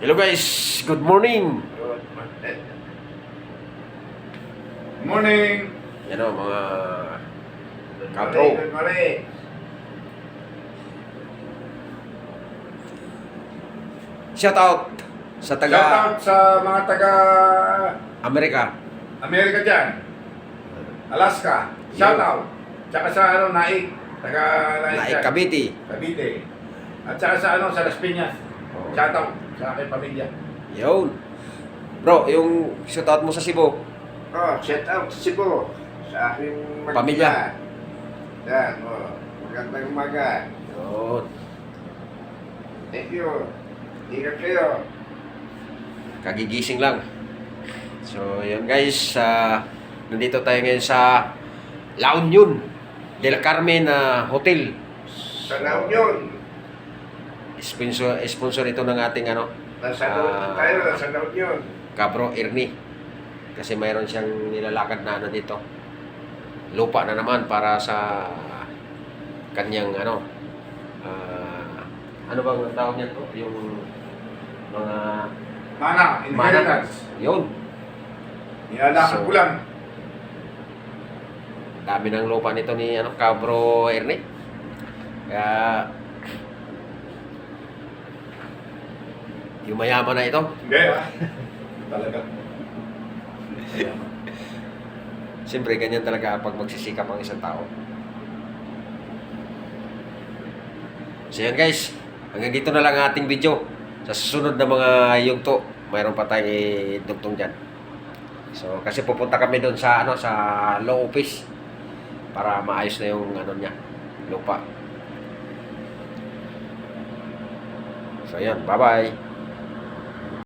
Hello guys, good morning. Morning. Yan o mga Good kabro. morning. Shout out sa Shout taga out sa mga taga Amerika. Amerika dyan. Alaska. Shout out. Tsaka sa Naik. Taga Naik Naik dyan. Cavite. Cavite. At tsaka sa sa Las Piñas. Shout out sa aking pamilya. Yun. Bro, yung shout out mo sa Cebu. Oh, shout out sa Cebu sa aking Pamilya. Yan, magandang umaga. Yun. Thank you. Ingat kayo. Kagigising lang. So, yun guys. Nandito tayo ngayon sa La Union del Carmen Hotel. Sa La Union. Sponsor ito ng ating Nasa tayo, nasa La Union. Cabro Ernie. Kasi mayroon siyang nilalakad na dito. Lupa na naman para sa kanyang ano bang tawag niya to? Yung mga Mana, inheritance. Yun. Nilalakad ko lang. Dami ng lupa nito ni Cabro Ernie. Kaya yung mayaman na ito. Hindi Talaga. Siyempre, ganyan talaga pag magsisikap ang isang tao. So yan guys, hanggang dito na lang ang ating video. Sa susunod na mga yugto, mayroon pa tayong dugtong dyan. So, kasi pupunta kami doon sa sa law office para maayos na yung niya, lupa. So yan, bye-bye.